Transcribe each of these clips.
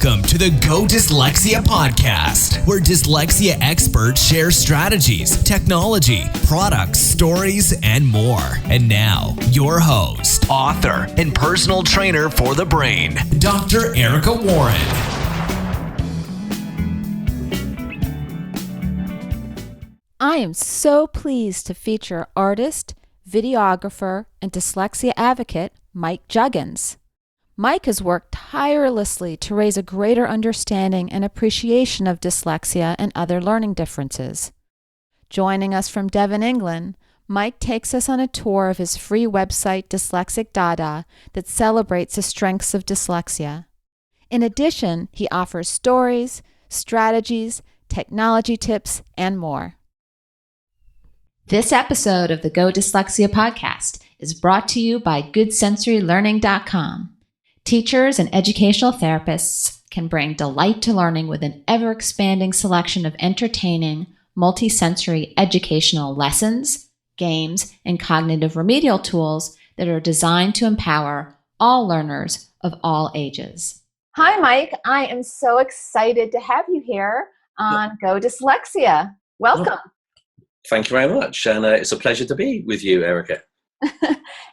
Welcome to the Go Dyslexia podcast, where dyslexia experts share strategies, technology, products, stories, and more. And now, your host, author, and personal trainer for the brain, Dr. Erica Warren. I am so pleased to feature artist, videographer, and dyslexia advocate Mike Juggins. Mike has worked tirelessly to raise a greater understanding and appreciation of dyslexia and other learning differences. Joining us from Devon, England, Mike takes us on a tour of his free website Dyslexic DaDa that celebrates the strengths of dyslexia. In addition, he offers stories, strategies, technology tips, and more. This episode of the Go Dyslexia podcast is brought to you by GoodSensoryLearning.com. Teachers and educational therapists can bring delight to learning with an ever-expanding selection of entertaining, multisensory educational lessons, games, and cognitive remedial tools that are designed to empower all learners of all ages. Hi, Mike. I am so excited to have you here on Go Dyslexia. Welcome. Thank you very much. And it's a pleasure to be with you, Erica.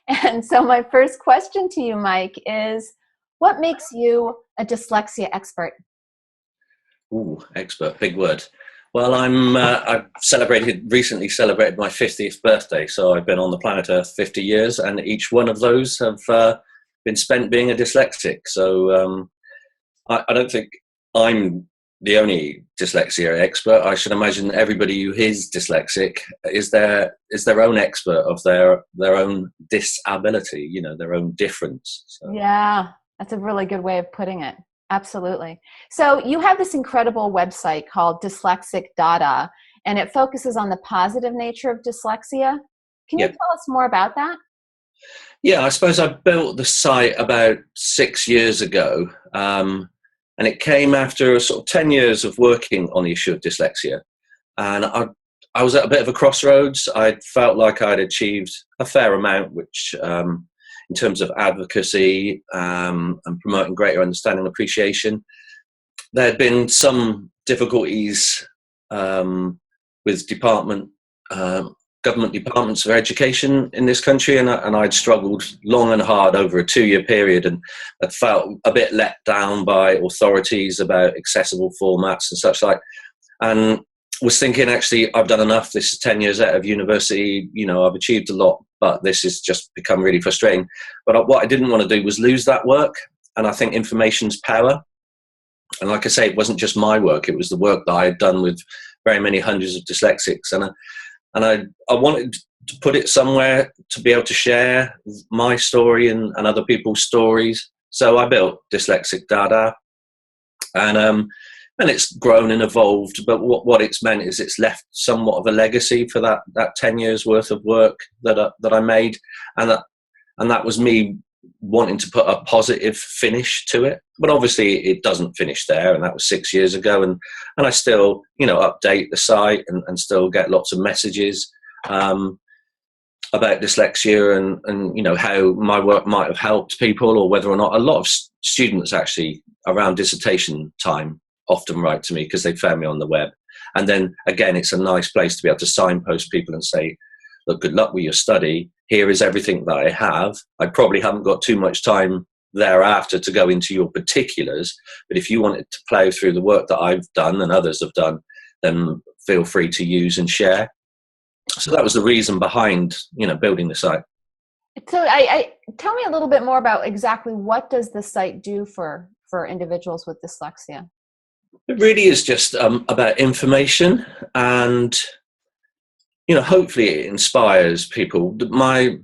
And so my first question to you, Mike, is what makes you a dyslexia expert? Ooh, expert, big word. Well, I've recently celebrated my 50th birthday. So I've been on the planet Earth 50 years, and each one of those have been spent being a dyslexic. So I don't think I'm the only dyslexia expert. I should imagine everybody who is dyslexic is their own expert of their own disability, their own difference. So. Yeah, that's a really good way of putting it. Absolutely. So you have this incredible website called Dyslexic DaDa, and it focuses on the positive nature of dyslexia. Can you tell us more about that? Yeah, I suppose I built the site about 6 years ago. And it came after sort of 10 years of working on the issue of dyslexia. And I was at a bit of a crossroads. I felt like I'd achieved a fair amount, which in terms of advocacy and promoting greater understanding and appreciation. There had been some difficulties with government departments of education in this country, and I'd struggled long and hard over a 2-year period, and I felt a bit let down by authorities about accessible formats and such like, and was thinking, actually, I've done enough. This is 10 years out of university. I've achieved a lot, but this has just become really frustrating. But what I didn't want to do was lose that work, and I think information's power. And like I say, it wasn't just my work. It was the work that I had done with very many hundreds of dyslexics, and I wanted to put it somewhere to be able to share my story and other people's stories. So I built Dyslexic DaDa, and it's grown and evolved. But what it's meant is it's left somewhat of a legacy for that 10 years worth of work that I made, and that was me wanting to put a positive finish to it. But obviously it doesn't finish there, and that was 6 years ago, and I still update the site and still get lots of messages about dyslexia and how my work might have helped people, or whether or not. A lot of students actually around dissertation time often write to me because they found me on the web, and then again it's a nice place to be able to signpost people and say, look, good luck with your study. Here is everything that I have. I probably haven't got too much time thereafter to go into your particulars, but if you wanted to plow through the work that I've done and others have done, then feel free to use and share. So that was the reason behind, building the site. So I tell me a little bit more about exactly what does the site do for individuals with dyslexia? It really is just about information, and hopefully it inspires people. Like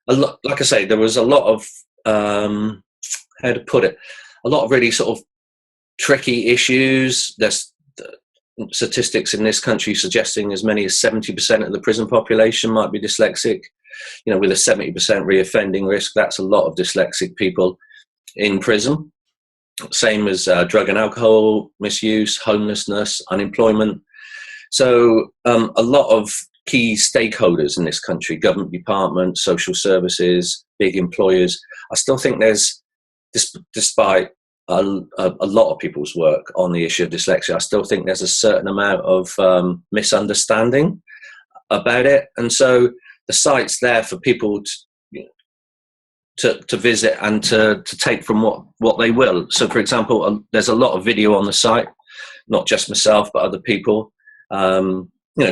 I say, there was a lot of how to put it, a lot of really sort of tricky issues. There's statistics in this country suggesting as many as 70% of the prison population might be dyslexic. With a 70% reoffending risk, that's a lot of dyslexic people in prison. Same as drug and alcohol misuse, homelessness, unemployment. So a lot of key stakeholders in this country, government departments, social services, big employers, I still think there's, despite a lot of people's work on the issue of dyslexia. I still think there's a certain amount of misunderstanding about it, and so the site's there for people to visit and to take from what they will. So, for example, there's a lot of video on the site, not just myself but other people.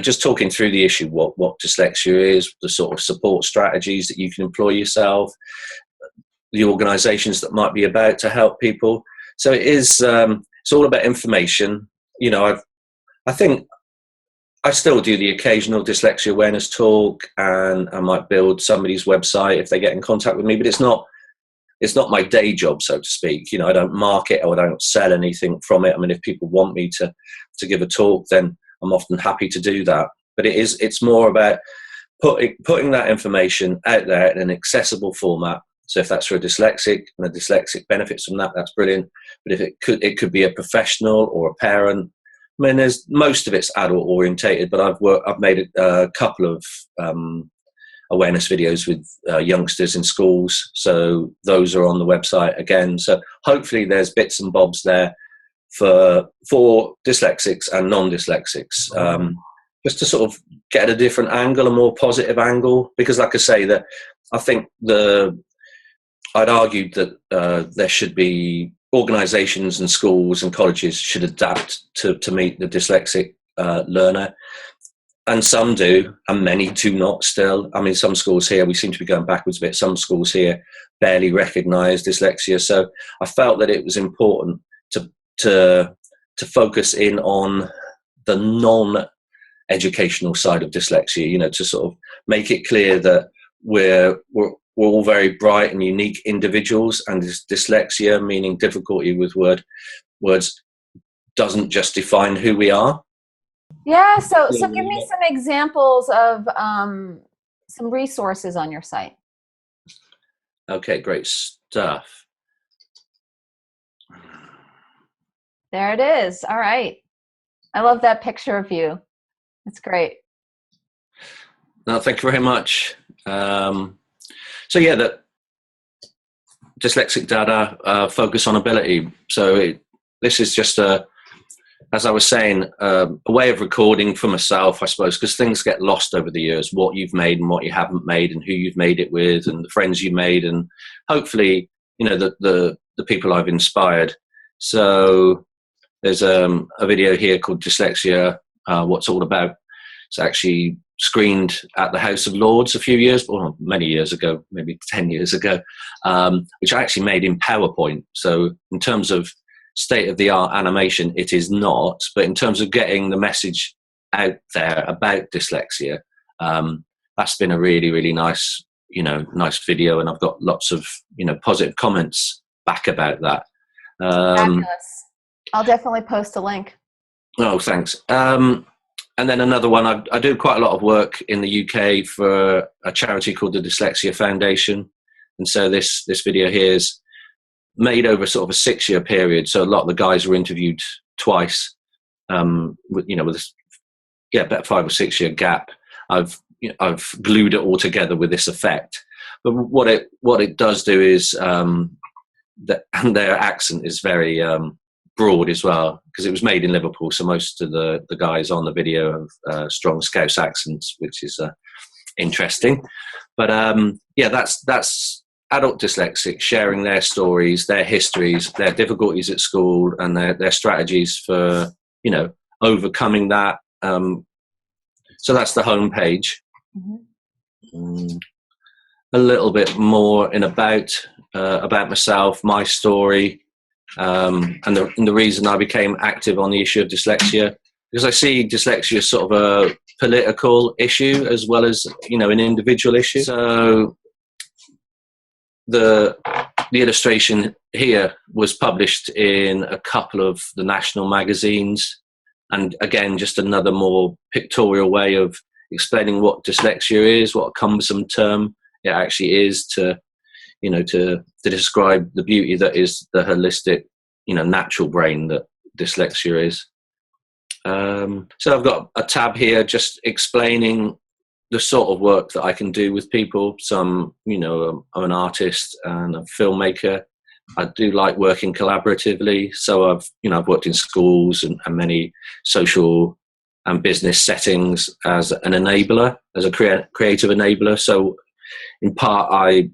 Just talking through the issue, what dyslexia is, the sort of support strategies that you can employ yourself, the organisations that might be about to help people. So it is. It's all about information. I think I still do the occasional dyslexia awareness talk, and I might build somebody's website if they get in contact with me. But it's not my day job, so to speak. I don't market or I don't sell anything from it. I mean, if people want me to give a talk, then I'm often happy to do that. But it's more about putting that information out there in an accessible format. So if that's for a dyslexic and a dyslexic benefits from that, that's brilliant. But if it could be a professional or a parent. I mean, most of it's adult orientated, but I've made a couple of awareness videos with youngsters in schools. So those are on the website again. So hopefully there's bits and bobs there for dyslexics and non-dyslexics, just to sort of get a different angle, a more positive angle. Because like I say, that I think I'd argued that there should be organisations and schools and colleges should adapt to meet the dyslexic learner. And some do, and many do not still. I mean, some schools here, we seem to be going backwards a bit. Some schools here barely recognise dyslexia. So I felt that it was important to focus in on the non-educational side of dyslexia, to sort of make it clear that we're all very bright and unique individuals, and this dyslexia, meaning difficulty with words, doesn't just define who we are. Yeah, so give me some examples of some resources on your site. Okay, great stuff. There it is. All right. I love that picture of you. It's great. No, thank you very much. So yeah, that Dyslexic DaDa, focus on ability. So this is just as I was saying, a way of recording for myself, I suppose, because things get lost over the years, what you've made and what you haven't made, and who you've made it with, and the friends you made, and hopefully, the people I've inspired. So there's a video here called Dyslexia, What's All About. It's actually screened at the House of Lords a few years, or many years ago, maybe 10 years ago, which I actually made in PowerPoint. So in terms of state-of-the-art animation, it is not, but in terms of getting the message out there about dyslexia, that's been a really, really nice video, and I've got lots of, positive comments back about that. Fabulous. I'll definitely post a link. Oh, thanks. And then another one, I do quite a lot of work in the UK for a charity called the Dyslexia Foundation. And so this video here is made over sort of a 6-year period. So a lot of the guys were interviewed twice, with about 5 or 6 year gap. I've glued it all together with this effect. But what it does do is and their accent is very broad as well, because it was made in Liverpool, so most of the guys on the video have strong Scouse accents, which is interesting. But that's adult dyslexics sharing their stories, their histories, their difficulties at school, and their strategies for overcoming that. So that's the home page. Mm-hmm. A little bit more about myself, my story. And the reason I became active on the issue of dyslexia, because I see dyslexia as sort of a political issue as well as, an individual issue. So the illustration here was published in a couple of the national magazines, and again, just another more pictorial way of explaining what dyslexia is, what a cumbersome term it actually is to describe the beauty that is the holistic, natural brain that dyslexia is. So I've got a tab here just explaining the sort of work that I can do with people. I'm an artist and a filmmaker, I do like working collaboratively. So I've worked in schools and many social and business settings as an enabler, as a creative enabler. So in part, I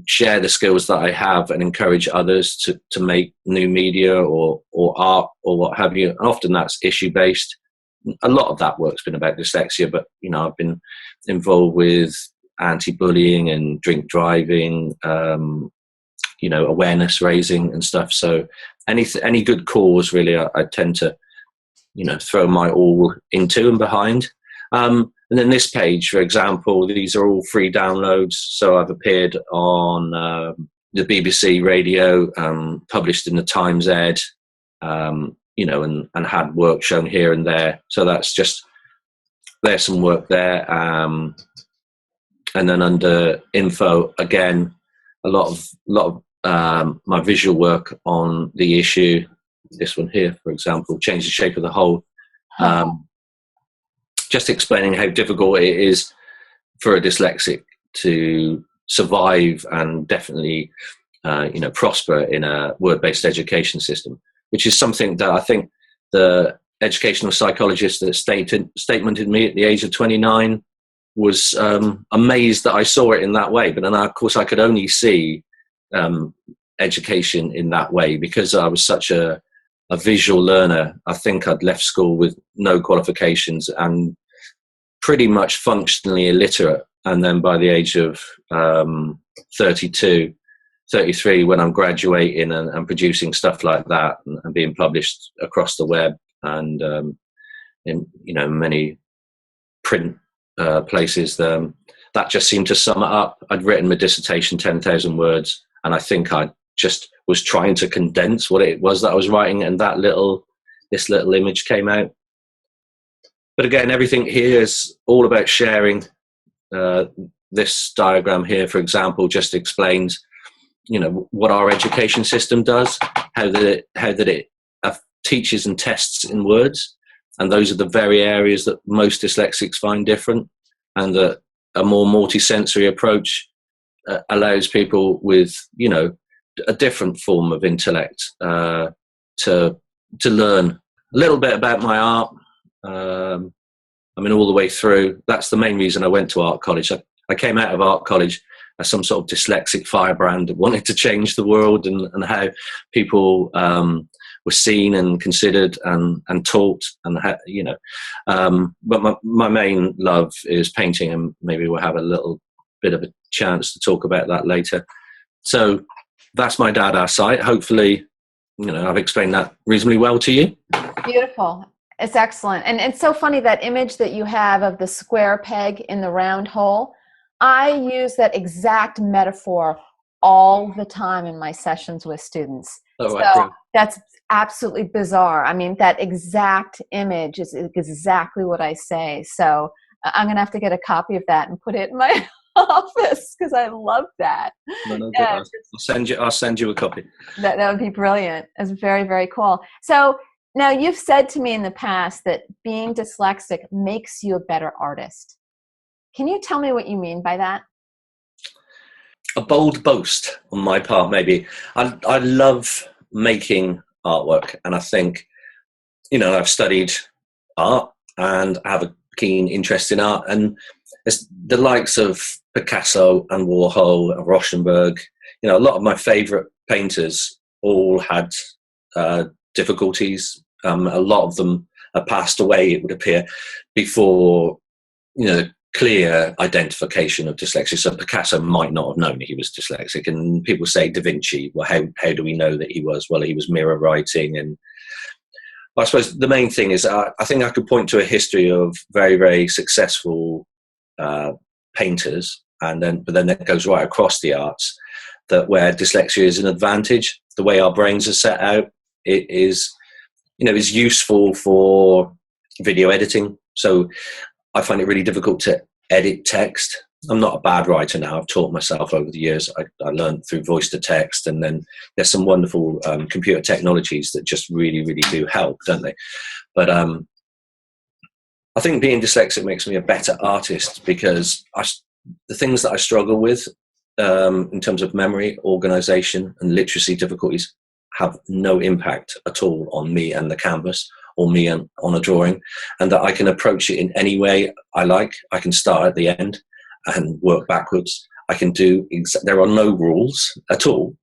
share the skills that I have and encourage others to make new media or art or what have you. And often that's issue based. A lot of that work's been about dyslexia, but I've been involved with anti-bullying and drink driving, awareness raising and stuff. So any good cause really, I tend to throw my all into and behind. And then this page, for example, these are all free downloads. So I've appeared on the BBC radio, published in the Times Ed, and had work shown here and there. So there's some work there. And then under info, again, a lot of my visual work on the issue. This one here, for example, Change the Shape of the Whole. Just explaining how difficult it is for a dyslexic to survive and definitely, prosper in a word-based education system, which is something that I think the educational psychologist that statemented me at the age of 29 was amazed that I saw it in that way. But then, of course, I could only see education in that way because I was such a visual learner. I think I'd left school with no qualifications and pretty much functionally illiterate. And then by the age of 33, when I'm graduating and producing stuff like that and being published across the web and in many print places, that just seemed to sum it up. I'd written my dissertation 10,000 words, and I think I just was trying to condense what it was that I was writing, and this little image came out. But again, everything here is all about sharing. This diagram here, for example, just explains, what our education system does, how that it teaches and tests in words, and those are the very areas that most dyslexics find different, and that a more multisensory approach allows people with, a different form of intellect to learn a little bit about my art. All the way through. That's the main reason I went to art college. I came out of art college as some sort of dyslexic firebrand that wanted to change the world and how people were seen and considered and taught, and but my main love is painting, and maybe we'll have a little bit of a chance to talk about that later. So that's my DaDa site. Hopefully, I've explained that reasonably well to you. Beautiful. It's excellent. And it's so funny, that image that you have of the square peg in the round hole. I use that exact metaphor all the time in my sessions with students. That's absolutely bizarre. That exact image is exactly what I say. So I'm going to have to get a copy of that and put it in my office because I love that. I'll send you a copy. That would be brilliant. It's very, very cool. So now, you've said to me in the past that being dyslexic makes you a better artist. Can you tell me what you mean by that? A bold boast on my part, maybe. I love making artwork, and I think, I've studied art and I have a keen interest in art, and it's the likes of Picasso and Warhol and Rauschenberg. A lot of my favourite painters all had difficulties. A lot of them have passed away, it would appear, before clear identification of dyslexia. So Picasso might not have known he was dyslexic, and people say Da Vinci, well, how do we know that he was? Well, he was mirror writing. And I suppose the main thing is I think I could point to a history of very, very successful painters, but then that goes right across the arts, that where dyslexia is an advantage. The way our brains are set out, it is useful for video editing. So I find it really difficult to edit text. I'm not a bad writer now. I've taught myself over the years. I learned through voice to text, and then there's some wonderful computer technologies that just really, really do help, don't they? But I think being dyslexic makes me a better artist because the things that I struggle with in terms of memory, organization, and literacy difficulties have no impact at all on me and the canvas, or me and on a drawing, and that I can approach it in any way I like. I can start at the end and work backwards. I can do, there are no rules at all.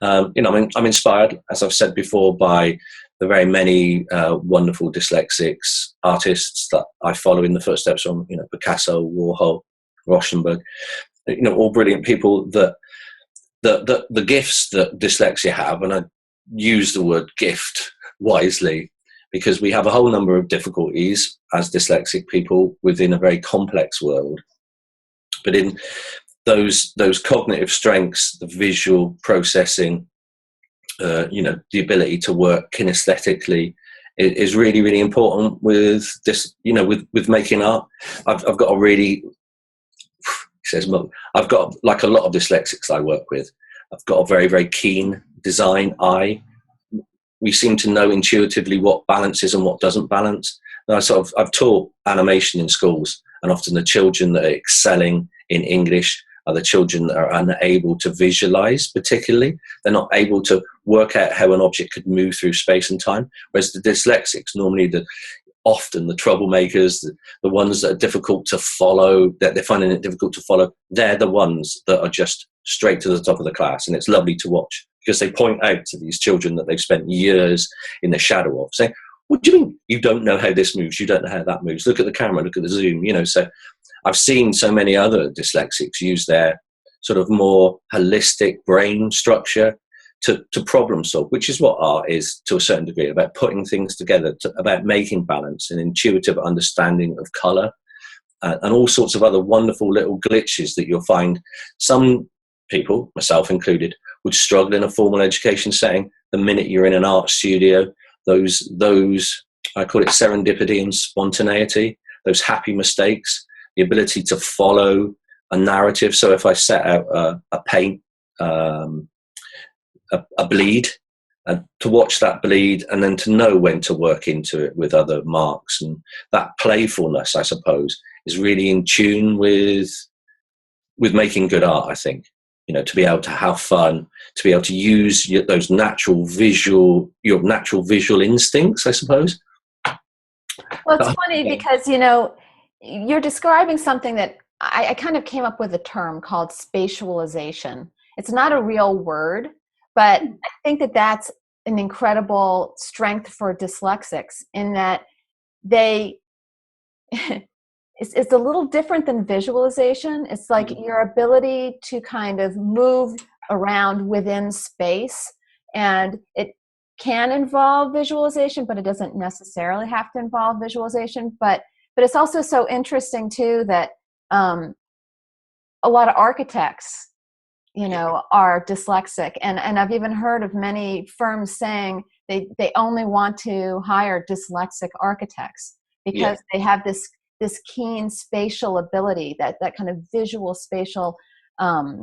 I'm inspired, as I've said before, by the very many wonderful dyslexics artists that I follow in the footsteps from, Picasso, Warhol, Rauschenberg, all brilliant people that the gifts that dyslexia have, and I use the word gift wisely, because we have a whole number of difficulties as dyslexic people within a very complex world. But in those cognitive strengths, the visual processing, the ability to work kinesthetically is really, really important with this, with making art. I've got a really, I've got, like a lot of dyslexics I work with, I've got a very, very keen design eye. We seem to know intuitively what balances and what doesn't balance. And I've taught animation in schools, and often the children that are excelling in English are the children that are unable to visualize, particularly. They're not able to work out how an object could move through space and time. Whereas the dyslexics, normally often the troublemakers, the ones that are difficult to follow, that they're finding it difficult to follow, they're the ones that are just straight to the top of the class. And it's lovely to watch, because they point out to these children that they've spent years in the shadow of, saying, what do you mean you don't know how this moves? You don't know how that moves. Look at the camera, look at the zoom, So I've seen so many other dyslexics use their sort of more holistic brain structure to problem solve, which is what art is to a certain degree, about putting things together, about making balance and intuitive understanding of color, and all sorts of other wonderful little glitches that you'll find some people, myself included, would struggle in a formal education setting. The minute you're in an art studio, those I call it serendipity and spontaneity, those happy mistakes, the ability to follow a narrative. So if I set out a paint, a bleed, and to watch that bleed, and then to know when to work into it with other marks, and that playfulness, I suppose, is really in tune with making good art, I think. To be able to have fun, to be able to use those natural visual instincts, I suppose. Well, it's funny because, you're describing something that I kind of came up with a term called spatialization. It's not a real word, but I think that that's an incredible strength for dyslexics, in that it's a little different than visualization. It's like your ability to kind of move around within space, and it can involve visualization, but it doesn't necessarily have to involve visualization. But it's also so interesting too that a lot of architects, are dyslexic, and I've even heard of many firms saying they only want to hire dyslexic architects because they have this keen spatial ability, that kind of visual spatial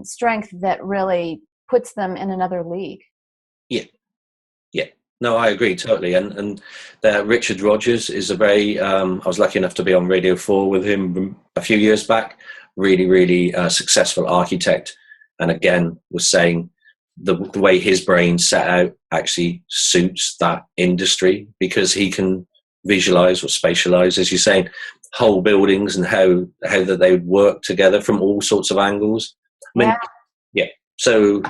strength that really puts them in another league. Yeah. No, I agree totally. And Richard Rogers is a very, I was lucky enough to be on Radio 4 with him a few years back, really, really successful architect. And again, was saying the way his brain set out actually suits that industry, because he can visualize or spatialize, as you're saying, whole buildings and how that they would work together from all sorts of angles. So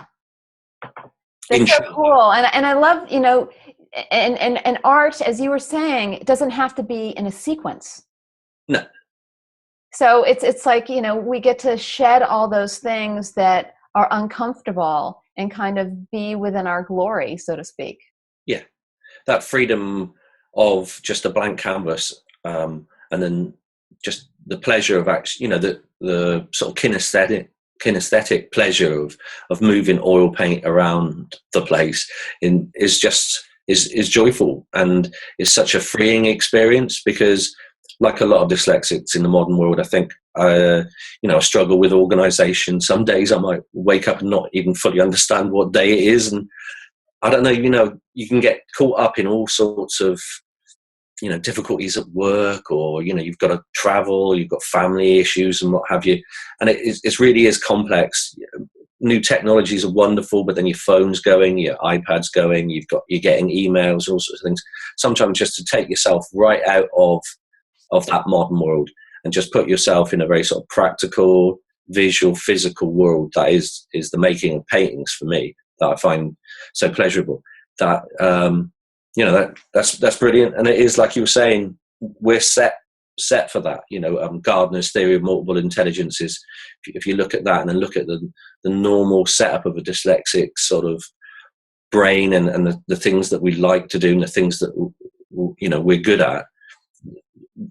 that's so cool. And I love, and art, as you were saying, it doesn't have to be in a sequence. No. So it's like, we get to shed all those things that are uncomfortable and kind of be within our glory, so to speak. Yeah. That freedom of just a blank canvas, and then just the pleasure of actually, the sort of kinesthetic pleasure of moving oil paint around the place is joyful, and is such a freeing experience, because like a lot of dyslexics in the modern world, I think, I struggle with organization. Some days I might wake up and not even fully understand what day it is. And I don't know, you can get caught up in all sorts of, difficulties at work, or, you've got to travel, you've got family issues and what have you. And it really is complex. new technologies are wonderful, but then your phone's going, your iPad's going, you're getting emails, all sorts of things. Sometimes just to take yourself right out of that modern world and just put yourself in a very sort of practical, visual, physical world that is the making of paintings for me, that I find so pleasurable. That that's brilliant. And it is, like you were saying, we're set for that. Gardner's theory of multiple intelligences, if you look at that and then look at the normal setup of a dyslexic sort of brain and the things that we like to do and the things that we're good at,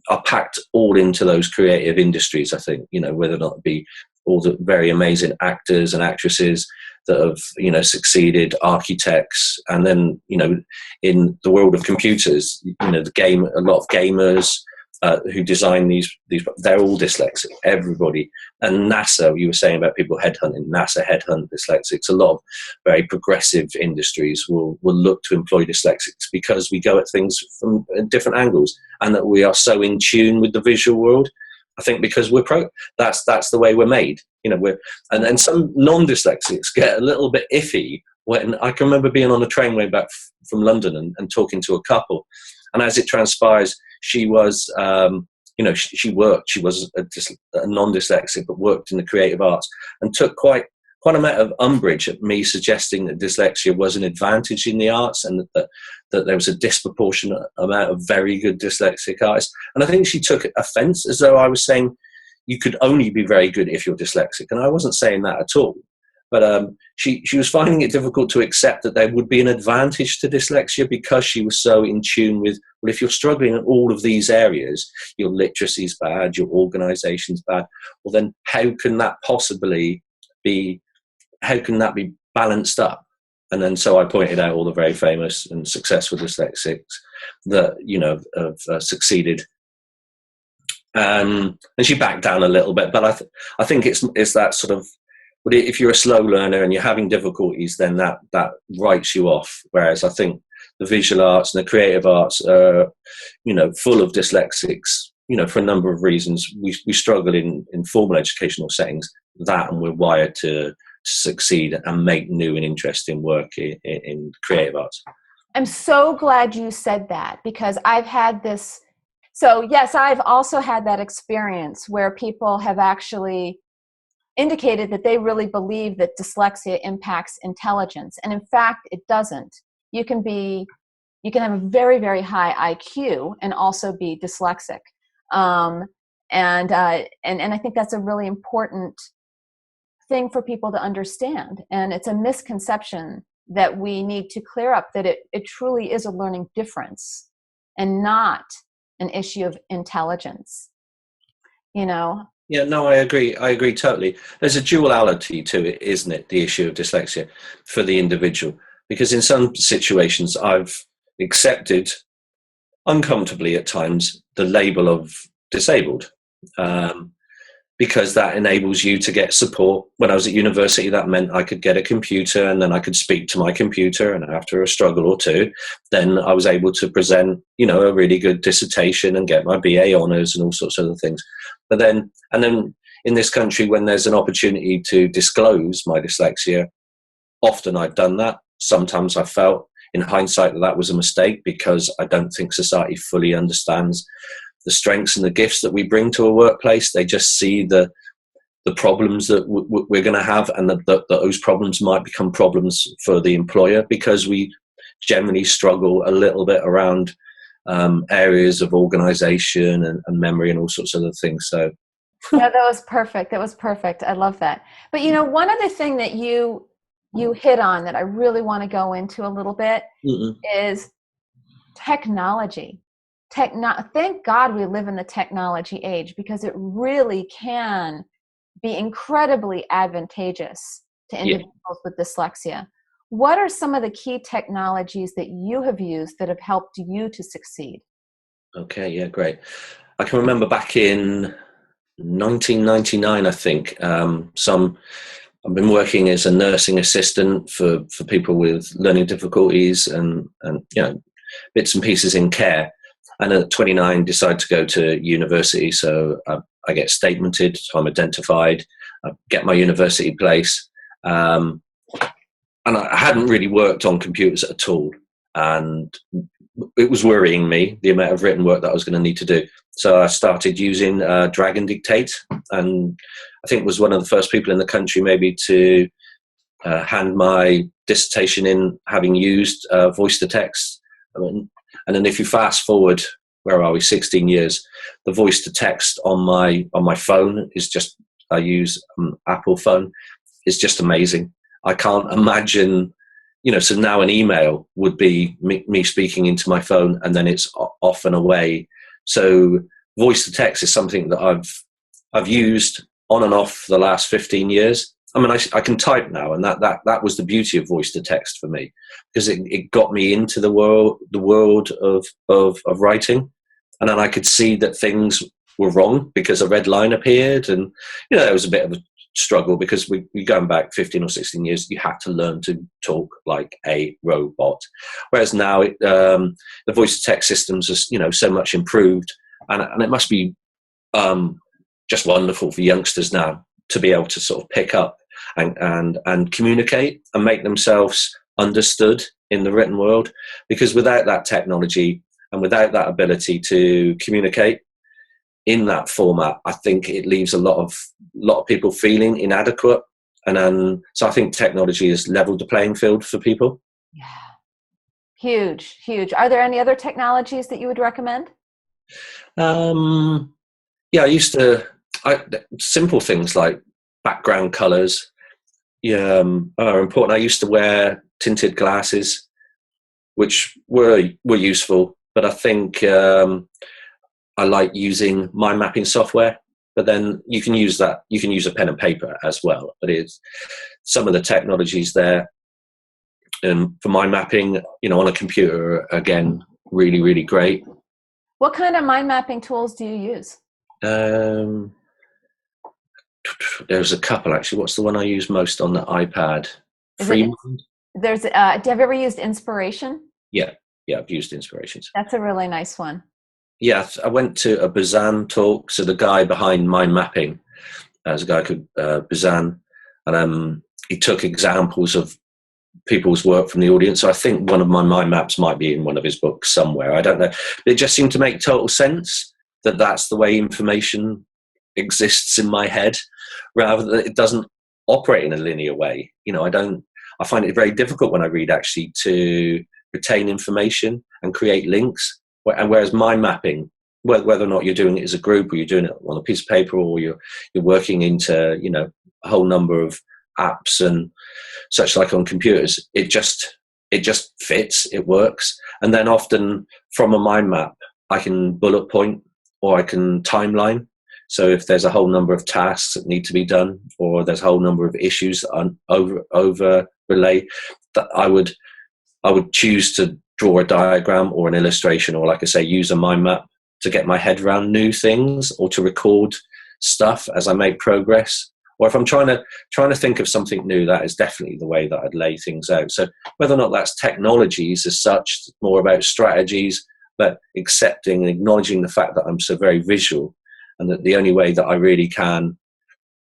are packed all into those creative industries. I think, whether or not it be all the very amazing actors and actresses that have, succeeded, architects, and then, in the world of computers, a lot of gamers who design these, they're all dyslexic, everybody. And NASA, you were saying about people headhunting, NASA headhunt dyslexics. A lot of very progressive industries will look to employ dyslexics because we go at things from different angles, and that we are so in tune with the visual world. I think because that's the way we're made. And some non-dyslexics get a little bit iffy. When I can remember being on a train way back from London and talking to a couple, and as it transpires, she was, she worked. She was a non-dyslexic, but worked in the creative arts, and took quite a amount of umbrage at me suggesting that dyslexia was an advantage in the arts, and that there was a disproportionate amount of very good dyslexic artists. And I think she took offence, as though I was saying you could only be very good if you're dyslexic, and I wasn't saying that at all. But she was finding it difficult to accept that there would be an advantage to dyslexia, because she was so in tune with, well, if you're struggling in all of these areas, your literacy's bad, your organisation's bad, well then how can that be balanced up? And then so I pointed out all the very famous and successful dyslexics that have succeeded. And she backed down a little bit, but I think it's that sort of, but if you're a slow learner and you're having difficulties, then that writes you off. Whereas I think the visual arts and the creative arts are, full of dyslexics, for a number of reasons. We struggle in formal educational settings, and we're wired to succeed and make new and interesting work in creative arts. I'm so glad you said that, because I've had this. So yes, I've also had that experience where people have actually indicated that they really believe that dyslexia impacts intelligence. And in fact, it doesn't. You can have a very, very high IQ and also be dyslexic. And I think that's a really important thing for people to understand. And it's a misconception that we need to clear up, that it truly is a learning difference and not an issue of intelligence, Yeah, no, I agree totally. There's a duality to it, isn't it? The issue of dyslexia for the individual, because in some situations I've accepted uncomfortably at times the label of disabled, because that enables you to get support. When I was at university, that meant I could get a computer and then I could speak to my computer, and after a struggle or two, then I was able to present, a really good dissertation and get my BA honours and all sorts of other things. But then in this country, when there's an opportunity to disclose my dyslexia, often I've done that. Sometimes I felt in hindsight that was a mistake, because I don't think society fully understands the strengths and the gifts that we bring to a workplace. They just see the problems that we're going to have, and that those problems might become problems for the employer, because we generally struggle a little bit around areas of organization and memory and all sorts of other things. So yeah, that was perfect. I love that. But one other thing that you hit on that I really want to go into a little bit is technology. Thank God we live in the technology age, because it really can be incredibly advantageous to individuals with dyslexia. What are some of the key technologies that you have used that have helped you to succeed? Okay, yeah, great. I can remember back in 1999, I think, I've been working as a nursing assistant for people with learning difficulties and bits and pieces in care. And at 29, decide to go to university. So I get statemented, so I'm identified, I get my university place. Um, and I hadn't really worked on computers at all. And it was worrying me, the amount of written work that I was going to need to do. So I started using Drag and Dictate, and I think was one of the first people in the country maybe to hand my dissertation in, having used voice to text. I mean, and then if you fast forward, where are we, 16 years, the voice to text on my phone is just, I use Apple phone, is just amazing. I can't imagine, so now an email would be me speaking into my phone and then it's off and away. So voice to text is something that I've used on and off for the last 15 years. I mean, I can type now, and that was the beauty of voice to text for me, because it got me into the world of writing, and then I could see that things were wrong because a red line appeared, and there was a bit of a struggle because we going back 15 or 16 years, you had to learn to talk like a robot, whereas now the voice to text systems are so much improved, and it must be just wonderful for youngsters now to be able to sort of pick up and communicate and make themselves understood in the written world, because without that technology and without that ability to communicate in that format, I think it leaves a lot of people feeling inadequate. And so I think technology has leveled the playing field for people. Yeah. Huge. Are there any other technologies that you would recommend? Yeah, simple things like background colors are important. I used to wear tinted glasses, which were useful, but I think I like using mind mapping software. But then you can use a pen and paper as well. But it's some of the technologies there for mind mapping, on a computer, again, really, really great. What kind of mind mapping tools do you use? There's a couple, actually. What's the one I use most on the iPad? Freemind? Have you ever used Inspiration? Yeah, I've used Inspirations. That's a really nice one. Yeah, I went to a Bazan talk. So the guy behind mind mapping, there's a guy called Bazan, and he took examples of people's work from the audience. So I think one of my mind maps might be in one of his books somewhere. I don't know. It just seemed to make total sense that that's the way information exists in my head, rather than it doesn't operate in a linear way. I find it very difficult when I read, actually, to retain information and create links. And whereas mind mapping, whether or not you're doing it as a group, or you're doing it on a piece of paper, or you're working into a whole number of apps and such like on computers, it just fits, it works. And then often from a mind map, I can bullet point, or I can timeline. So if there's a whole number of tasks that need to be done, or there's a whole number of issues that overlay, that I would choose to draw a diagram or an illustration, or, like I say, use a mind map to get my head around new things, or to record stuff as I make progress. Or if I'm trying to think of something new, that is definitely the way that I'd lay things out. So whether or not that's technologies as such, more about strategies, but accepting and acknowledging the fact that I'm so very visual, and that the only way that I really can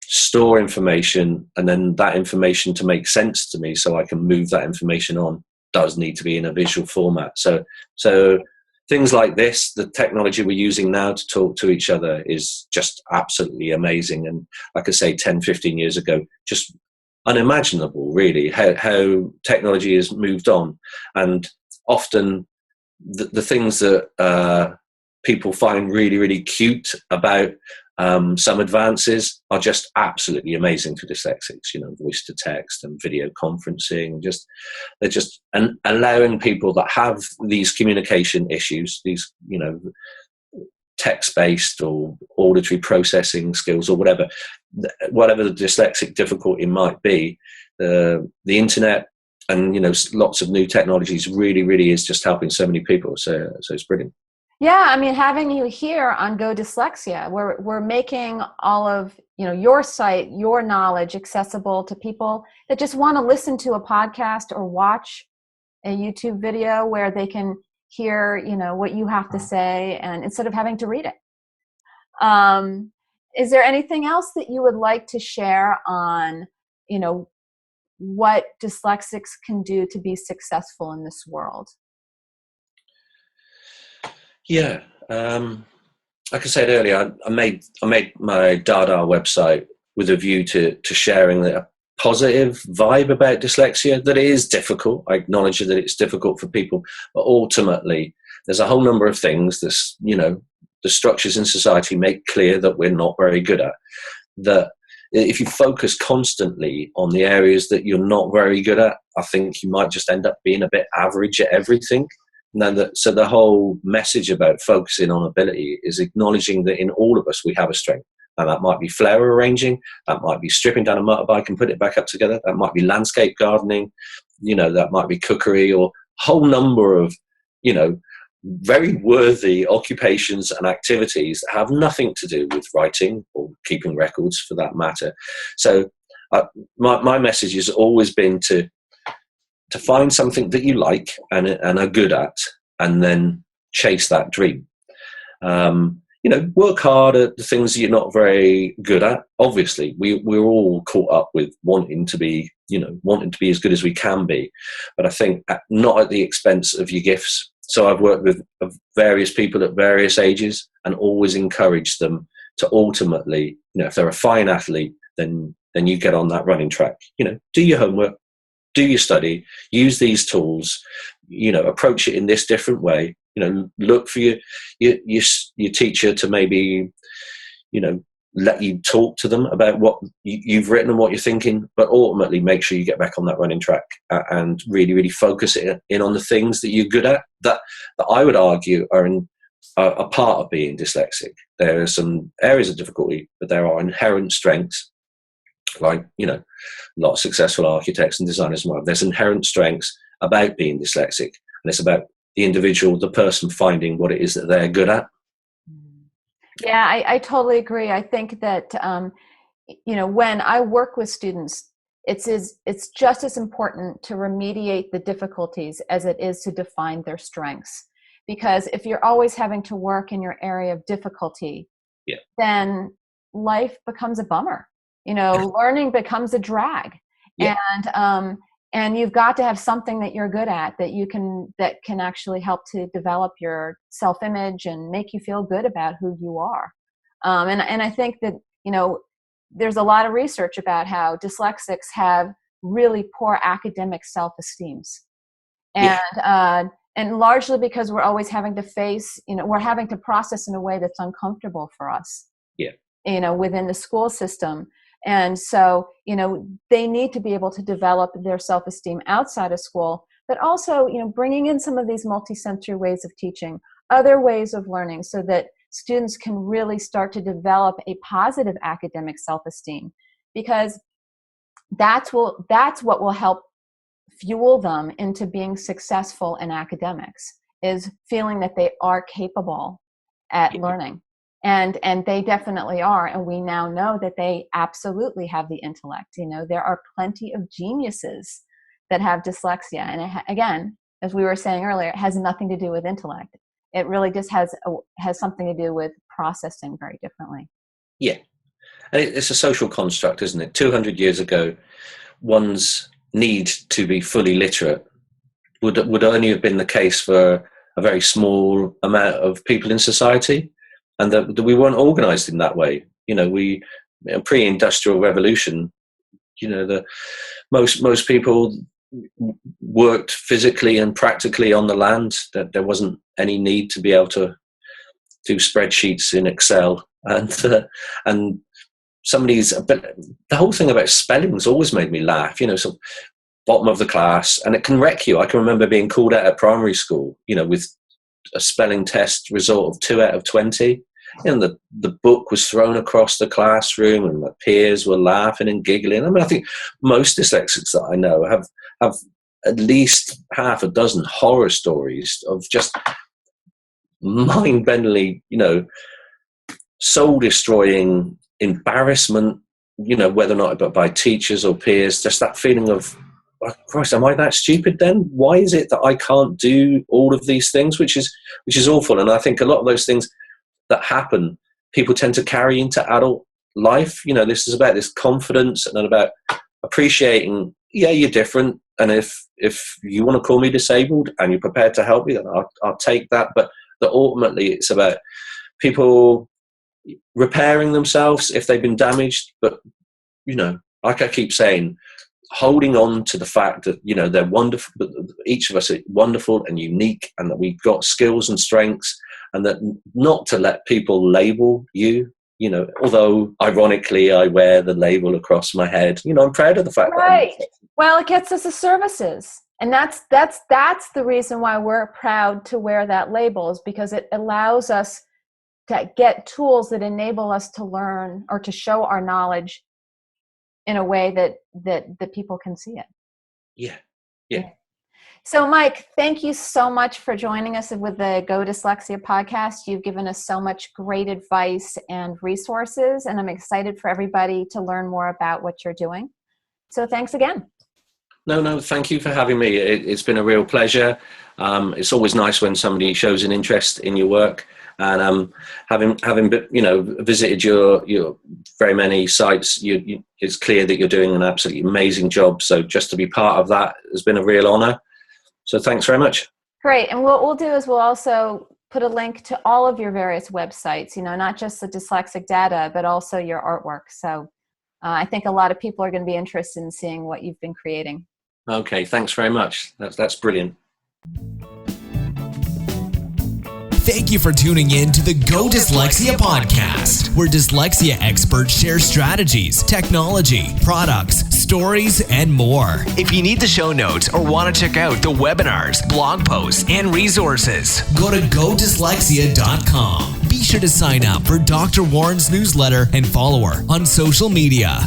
store information, and then that information to make sense to me so I can move that information on, does need to be in a visual format. So things like this, the technology we're using now to talk to each other, is just absolutely amazing. And like I say, 10, 15 years ago, just unimaginable, really, how technology has moved on. And often the things that people find really, really cute about some advances are just absolutely amazing for dyslexics. Voice to text and video conferencing. They're just allowing people that have these communication issues, these text-based or auditory processing skills, or whatever the dyslexic difficulty might be. The internet and lots of new technologies really, really is just helping so many people. So it's brilliant. Yeah, I mean, having you here on Go Dyslexia, we're making all of your site, your knowledge accessible to people that just want to listen to a podcast or watch a YouTube video where they can hear what you have to say, and instead of having to read it. Is there anything else that you would like to share on what dyslexics can do to be successful in this world? Yeah. Like I said earlier, I made my DaDa website with a view to sharing a positive vibe about dyslexia, that it is difficult. I acknowledge that it's difficult for people, but ultimately there's a whole number of things that's, the structures in society make clear that we're not very good at. That if you focus constantly on the areas that you're not very good at, I think you might just end up being a bit average at everything. So the whole message about focusing on ability is acknowledging that in all of us we have a strength. And that might be flower arranging, that might be stripping down a motorbike and put it back up together, that might be landscape gardening, that might be cookery, or a whole number of, very worthy occupations and activities that have nothing to do with writing or keeping records for that matter. So my message has always been to find something that you like and are good at, and then chase that dream. Work hard at the things you're not very good at. Obviously, we're all caught up with wanting to be as good as we can be, but I think not at the expense of your gifts. So I've worked with various people at various ages and always encouraged them to ultimately, if they're a fine athlete, then you get on that running track. Do your homework, do your study, use these tools, approach it in this different way. Look for your teacher to maybe, let you talk to them about what you've written and what you're thinking, but ultimately make sure you get back on that running track and really, really focus in on the things that you're good at, that I would argue are a part of being dyslexic. There are some areas of difficulty, but there are inherent strengths, like, a lot of successful architects and designers. There's inherent strengths about being dyslexic, and it's about the individual, the person, finding what it is that they're good at. Yeah, I totally agree. I think that, when I work with students, it's just as important to remediate the difficulties as it is to define their strengths. Because if you're always having to work in your area of difficulty, then life becomes a bummer. Learning becomes a drag. Yeah. And you've got to have something that you're good at that can actually help to develop your self-image and make you feel good about who you are. And I think that, there's a lot of research about how dyslexics have really poor academic self-esteems. And largely because we're always having to face, we're having to process in a way that's uncomfortable for us, within the school system. And so, they need to be able to develop their self-esteem outside of school, but also, bringing in some of these multi-sensory ways of teaching, other ways of learning, so that students can really start to develop a positive academic self-esteem, because that's what will help fuel them into being successful in academics, is feeling that they are capable at learning. And they definitely are. And we now know that they absolutely have the intellect. There are plenty of geniuses that have dyslexia. And again, as we were saying earlier, it has nothing to do with intellect. It really just has something to do with processing very differently. Yeah. And it's a social construct, isn't it? 200 years ago, one's need to be fully literate would only have been the case for a very small amount of people in society. And that we weren't organized in that way. Pre-industrial revolution, most people worked physically and practically on the land. That there wasn't any need to be able to do spreadsheets in Excel. And the whole thing about spelling's always made me laugh. So bottom of the class, and it can wreck you. I can remember being called out at primary school, with a spelling test result of 2 out of 20. The book was thrown across the classroom, and my peers were laughing and giggling. I think most dyslexics that I know have at least half a dozen horror stories of just mind-bendingly, soul-destroying embarrassment, whether or not by teachers or peers, just that feeling of, oh, Christ, am I that stupid then? Why is it that I can't do all of these things, which is awful. And I think a lot of those things that happen, people tend to carry into adult life. This is about this confidence and about appreciating, yeah, you're different. And if you want to call me disabled and you're prepared to help me, then I'll take that. But ultimately, it's about people repairing themselves if they've been damaged. But, like I keep saying, holding on to the fact that, they're wonderful, but each of us are wonderful and unique, and that we've got skills and strengths, and that not to let people label you. Although ironically I wear the label across my head, I'm proud of the fact that. Well, it gets us the services. And that's the reason why we're proud to wear that label, is because it allows us to get tools that enable us to learn or to show our knowledge in a way that people can see it. Yeah. So, Mike, thank you so much for joining us with the Go Dyslexia podcast. You've given us so much great advice and resources, and I'm excited for everybody to learn more about what you're doing. So thanks again. No, thank you for having me. It's been a real pleasure. It's always nice when somebody shows an interest in your work. And having visited your very many sites, it's clear that you're doing an absolutely amazing job. So just to be part of that has been a real honor. So thanks very much. Great. And what we'll do is we'll also put a link to all of your various websites, not just the Dyslexic DaDa, but also your artwork. So I think a lot of people are going to be interested in seeing what you've been creating. Okay, thanks very much. That's brilliant. Thank you for tuning in to the Go Dyslexia podcast, where dyslexia experts share strategies, technology, products, stories, and more. If you need the show notes or want to check out the webinars, blog posts, and resources, go to godyslexia.com. Be sure to sign up for Dr. Warren's newsletter and follow her on social media.